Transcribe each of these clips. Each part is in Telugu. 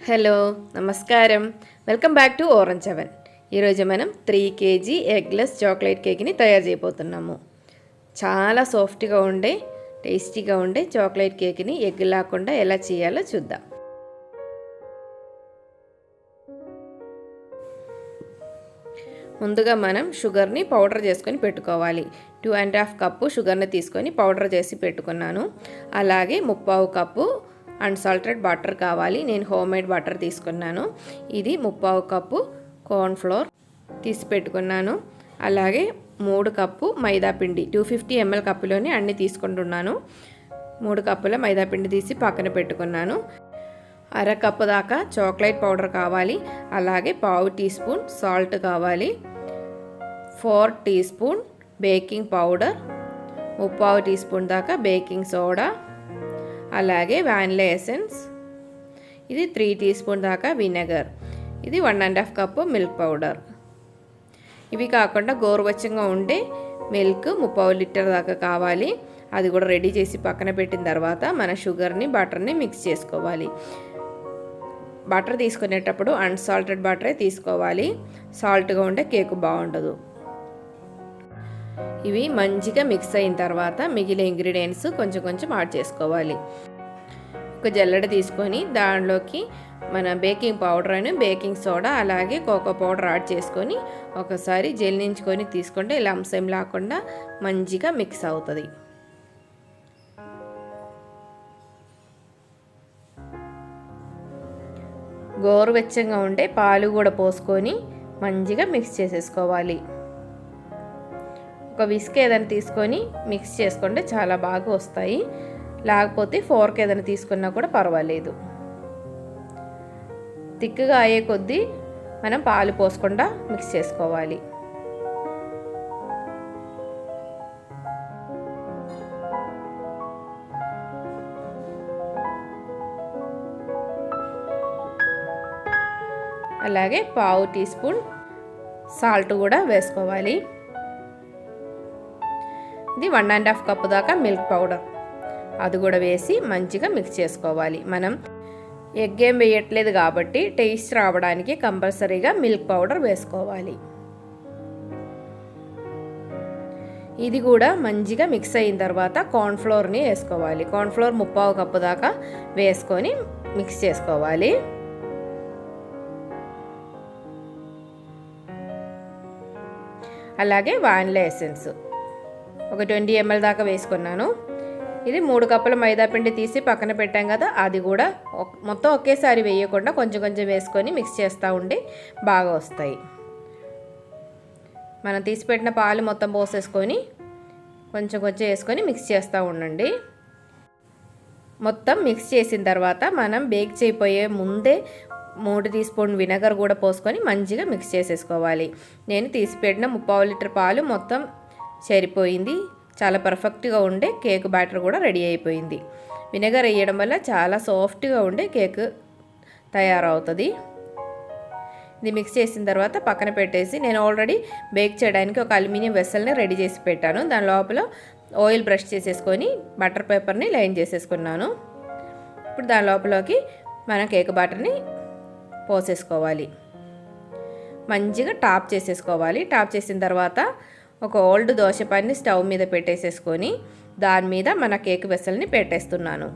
హలో నమస్కారం welcome back to orange oven. ఈరోజు మనం 3 kg ఎగ్లెస్ చాక్లెట్ కేక్ని తయారు చేయబోతున్నాము. చాలా సాఫ్ట్గా ఉండే టేస్టీగా ఉండే చాక్లెట్ కేక్ని ఎగ్ లేకుండా ఎలా చేయాలో చూద్దాం. ముందుగా మనం షుగర్ని పౌడర్ చేసుకొని పెట్టుకోవాలి. 2.5 కప్పు షుగర్ని తీసుకొని పౌడర్ చేసి పెట్టుకున్నాను. అలాగే 3/4 కప్పు అన్సాల్టెడ్ బటర్ కావాలి. నేను హోమ్మేడ్ బటర్ తీసుకున్నాను. ఇది 3/4 కప్పు కార్న్ఫ్లోర్ తీసి పెట్టుకున్నాను. అలాగే 3 కప్పు మైదాపిండి 250 ml కప్పులోని అన్నీ తీసుకుంటున్నాను. 3 కప్పుల మైదాపిండి తీసి పక్కన పెట్టుకున్నాను. అర కప్పు దాకా చాక్లెట్ పౌడర్ కావాలి. అలాగే 1/2 టీ స్పూన్ సాల్ట్ కావాలి. 4 teaspoon baking powder, 3/4 teaspoon దాకా బేకింగ్ సోడా, అలాగే వానిలా ఎసెన్స్, ఇది 3 టీ స్పూన్ దాకా వినెగర్, ఇది 1.5 కప్పు మిల్క్ పౌడర్. ఇవి కాకుండా గోరువెచ్చగా ఉండే మిల్క్ 3/4 లీటర్ దాకా కావాలి. అది కూడా రెడీ చేసి పక్కన పెట్టిన తర్వాత మన షుగర్ని బటర్ని మిక్స్ చేసుకోవాలి. బటర్ తీసుకునేటప్పుడు అన్సాల్టెడ్ బటరే తీసుకోవాలి. సాల్ట్గా ఉండే కేక్ బాగుండదు. ఇవి మంచిగా మిక్స్ అయిన తర్వాత మిగిలిన ఇంగ్రీడియంట్స్ కొంచెం కొంచెం యాడ్ చేసుకోవాలి. ఒక జల్లెడ తీసుకొని దానిలోకి మన బేకింగ్ పౌడర్ అని బేకింగ్ సోడా అలాగే కోకో పౌడర్ యాడ్ చేసుకొని ఒకసారి జల్లించుకొని తీసుకుంటే లంప్స్ ఏం లేకుండా మంచిగా మిక్స్ అవుతుంది. గోరువెచ్చగా ఉంటే పాలు కూడా పోసుకొని మంచిగా మిక్స్ చేసేసుకోవాలి. ఒక విస్క్ ఏదైనా తీసుకొని మిక్స్ చేసుకుంటే చాలా బాగా వస్తాయి. లేకపోతే ఫోర్క్ ఏదైనా తీసుకున్నా కూడా పర్వాలేదు. తిక్కుగా అయ్యే కొద్దీ మనం పాలు పోసకుండా మిక్స్ చేసుకోవాలి. అలాగే 1/2 టీ స్పూన్ సాల్ట్ కూడా వేసుకోవాలి. ఇది 1.5 కప్పు దాకా మిల్క్ పౌడర్, అది కూడా వేసి మంచిగా మిక్స్ చేసుకోవాలి. మనం ఎగ్ ఏం వేయట్లేదు కాబట్టి టేస్ట్ రావడానికి కంపల్సరీగా మిల్క్ పౌడర్ వేసుకోవాలి. ఇది కూడా మంచిగా మిక్స్ అయిన తర్వాత కార్న్ఫ్లోర్ని వేసుకోవాలి. కార్న్ఫ్లోర్ 3/4 కప్పు దాకా వేసుకొని మిక్స్ చేసుకోవాలి. అలాగే వానిలా ఎసెన్స్ ఒక 20 ml దాకా వేసుకున్నాను. ఇది 3 కప్పుల మైదా పిండి తీసి పక్కన పెట్టాం కదా, అది కూడా మొత్తం ఒకేసారి వేయకుండా కొంచెం కొంచెం వేసుకొని మిక్స్ చేస్తూ ఉండి బాగా వస్తాయి. మనం తీసి పెట్టిన పాలు మొత్తం పోసేసుకొని కొంచెం కొంచెం వేసుకొని మిక్స్ చేస్తూ ఉండండి. మొత్తం మిక్స్ చేసిన తర్వాత మనం బేక్ చేయబోయే ముందే 3 టీ స్పూన్ వినెగర్ కూడా పోసుకొని మంచిగా మిక్స్ చేసేసుకోవాలి. నేను తీసి పెట్టిన 3/4 లీటర్ పాలు మొత్తం సరిపోయింది. చాలా పర్ఫెక్ట్గా ఉండే కేక్ బ్యాటర్ కూడా రెడీ అయిపోయింది. వినెగర్ వేయడం వల్ల చాలా సాఫ్ట్గా ఉండే కేక్ తయారవుతుంది. ఇది మిక్స్ చేసిన తర్వాత పక్కన పెట్టేసి నేను ఆల్రెడీ బేక్ చేయడానికి ఒక అల్యూమినియం వెస్సల్ని రెడీ చేసి పెట్టాను. దాని లోపల ఆయిల్ బ్రష్ చేసేసుకొని బటర్ పేపర్ని లైన్ చేసేసుకున్నాను. ఇప్పుడు దాని లోపలకి మన కేక్ బ్యాటర్ని పోసేసుకోవాలి. మంచిగా టాప్ చేసేసుకోవాలి. టాప్ చేసిన తర్వాత ఒక ఓల్డ్ దోశ పాన్ని స్టవ్ మీద పెట్టేసేసుకొని దాని మీద మన కేక్ వెసల్ని పెట్టేస్తున్నాను.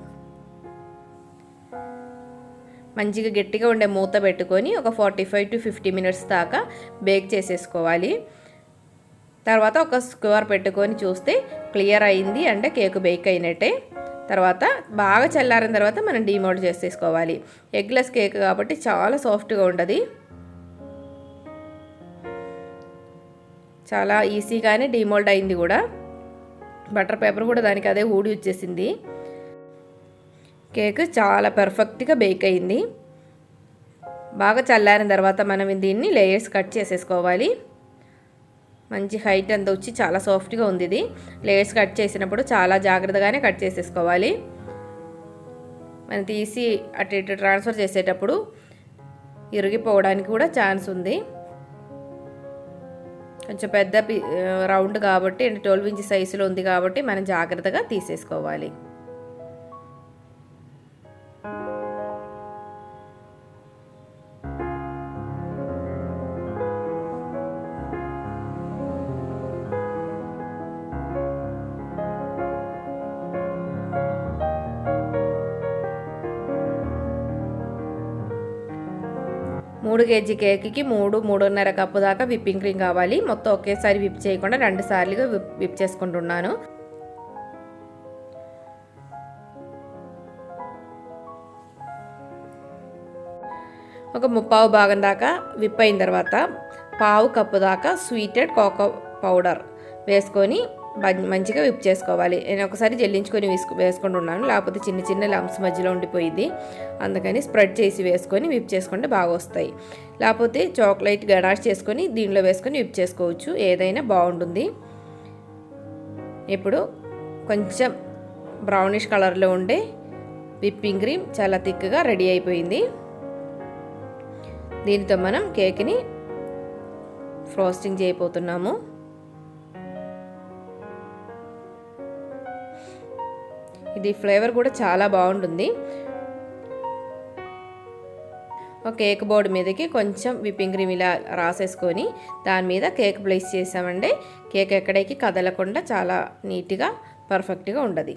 మంచిగా గట్టిగా ఉండే మూత పెట్టుకొని ఒక 45 to 50 మినిట్స్ దాకా బేక్ చేసేసుకోవాలి. తర్వాత ఒక స్క్వేర్ పెట్టుకొని చూస్తే క్లియర్ అయింది అంటే కేక్ బేక్ అయినట్టే. తర్వాత బాగా చల్లారిన తర్వాత మనం డీమోల్డ్ చేసేసుకోవాలి. ఎగ్లెస్ కేక్ కాబట్టి చాలా సాఫ్ట్గా ఉంటుంది. చాలా ఈజీగానే డీమోల్డ్ అయింది కూడా. బటర్ పేపర్ కూడా దానికి అదే ఊడి వచ్చేసింది. కేక్ చాలా పర్ఫెక్ట్గా బేక్ అయింది. బాగా చల్లారిన తర్వాత మనం దీన్ని లేయర్స్ కట్ చేసేసుకోవాలి. మంచి హైట్ అంతా వచ్చి చాలా సాఫ్ట్గా ఉంది. ఇది లేయర్స్ కట్ చేసినప్పుడు చాలా జాగ్రత్తగానే కట్ చేసేసుకోవాలి. మనం తీసి అటు ఇటు ట్రాన్స్ఫర్ చేసేటప్పుడు ఇరిగిపోవడానికి కూడా ఛాన్స్ ఉంది. కొంచెం పెద్ద రౌండ్ కాబట్టి అంటే 12 ఇంచ్ సైజులో ఉంది కాబట్టి మనం జాగ్రత్తగా తీసేసుకోవాలి. 3 కేజీ కేక్కి 3.5 కప్పు దాకా విప్పింగ్ క్రీమ్ కావాలి. మొత్తం ఒకేసారి విప్ చేయకుండా 2 సార్లుగా విప్ చేసుకుంటున్నాను. ఒక 3/4 భాగం దాకా విప్ అయిన తర్వాత 1/2 కప్పు దాకా స్వీటెడ్ కోకో పౌడర్ వేసుకొని మంచిగా విప్ చేసుకోవాలి. నేను ఒకసారి జల్లించుకొని వేసుకుంటున్నాను, లేకపోతే చిన్న చిన్న లమ్స్ మధ్యలో ఉండిపోయింది. అందుకని స్ప్రెడ్ చేసి వేసుకొని విప్ చేసుకుంటే బాగా వస్తాయి. లేకపోతే చాక్లెట్ గనాష్ చేసుకొని దీనిలో వేసుకొని విప్ చేసుకోవచ్చు, ఏదైనా బాగుంటుంది. ఇప్పుడు కొంచెం బ్రౌనిష్ కలర్లో ఉండే విప్పింగ్ క్రీమ్ చాలా థిక్గా రెడీ అయిపోయింది. దీనితో మనం కేక్ని ఫ్రోస్టింగ్ చేయబోతున్నాము. ఇది ఫ్లేవర్ కూడా చాలా బాగుంటుంది. ఒక కేక్ బోర్డు మీదకి కొంచెం విప్పింగ్ క్రీమ్ ఇలా రాసేసుకొని దాని మీద కేక్ ప్లేస్ చేసామంటే కేక్ ఎక్కడికి కదలకుండా చాలా నీట్గా పర్ఫెక్ట్గా ఉండదు.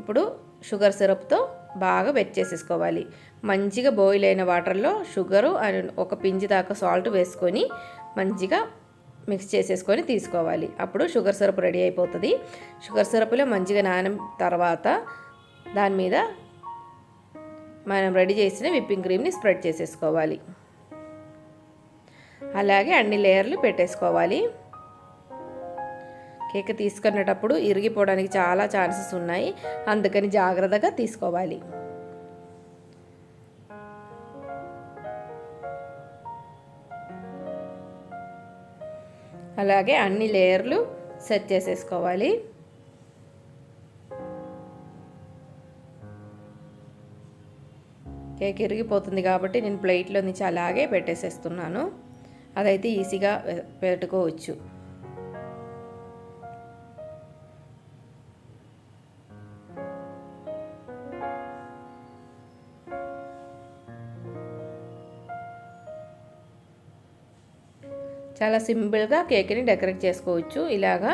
ఇప్పుడు షుగర్ సిరప్తో బాగా వెట్ చేసేసుకోవాలి. మంచిగా బాయిల్ అయిన వాటర్లో షుగరు అండ్ ఒక పించి దాకా సాల్ట్ వేసుకొని మంచిగా మిక్స్ చేసేసుకొని తీసుకోవాలి. అప్పుడు షుగర్ సిరప్ రెడీ అయిపోతుంది. షుగర్ సిరప్లో మంచిగా నానిన తర్వాత దాని మీద మనం రెడీ చేసిన విప్పింగ్ క్రీమ్ని స్ప్రెడ్ చేసేసుకోవాలి. అలాగే అన్ని లేయర్లు పెట్టేసుకోవాలి. కేక్ తీసుకునేటప్పుడు ఇరిగిపోవడానికి చాలా ఛాన్సెస్ ఉన్నాయి, అందుకని జాగ్రత్తగా తీసుకోవాలి. అలాగే అన్ని లేయర్లు సెట్ చేసేసుకోవాలి. కేక్ ఇరిగిపోతుంది కాబట్టి నేను ప్లేట్లో నుంచి అలాగే పెట్టేసేస్తున్నాను. అదైతే ఈజీగా పెట్టుకోవచ్చు. చాలా సింపుల్గా కేక్ని డెకరేట్ చేసుకోవచ్చు. ఇలాగా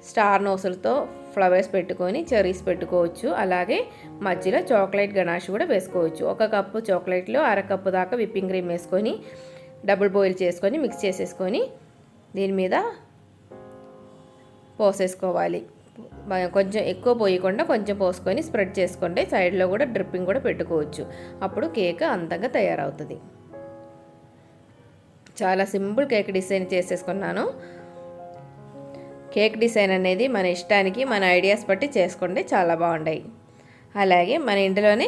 స్టార్ నోసులతో ఫ్లవర్స్ పెట్టుకొని చెర్రీస్ పెట్టుకోవచ్చు. అలాగే మధ్యలో చాక్లెట్ గనాష్ కూడా వేసుకోవచ్చు. 1 కప్పు చాక్లెట్లో 1/2 కప్పు దాకా విప్పింగ్ క్రీమ్ వేసుకొని డబుల్ బాయిల్ చేసుకొని మిక్స్ చేసేసుకొని దీని మీద పోసేసుకోవాలి. కొంచెం ఎక్కువ పోయకుండా కొంచెం పోసుకొని స్ప్రెడ్ చేసుకుంటే సైడ్లో కూడా డ్రిప్పింగ్ కూడా పెట్టుకోవచ్చు. అప్పుడు కేక్ అందంగా తయారవుతుంది. చాలా సింపుల్ కేక్ డిజైన్ చేసేసుకున్నాను. కేక్ డిజైన్ అనేది మన ఇష్టానికి మన ఐడియాస్ బట్టి చేసుకుంటే చాలా బాగుంటాయి. అలాగే మన ఇంట్లోనే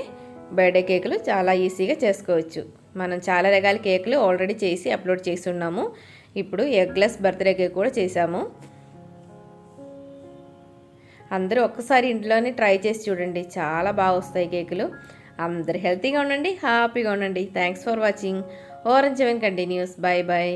బర్త్డే కేకులు చాలా ఈజీగా చేసుకోవచ్చు. మనం చాలా రకాల కేకులు ఆల్రెడీ చేసి అప్లోడ్ చేసి ఉన్నాము. ఇప్పుడు ఎగ్లెస్ బర్త్డే కేక్ కూడా చేసాము. అందరూ ఒక్కసారి ఇంట్లోనే ట్రై చేసి చూడండి, చాలా బాగా వస్తాయి కేకులు. అందరూ హెల్తీగా ఉండండి, హ్యాపీగా ఉండండి. Thanks for watching. Orange 7 continues. Bye bye.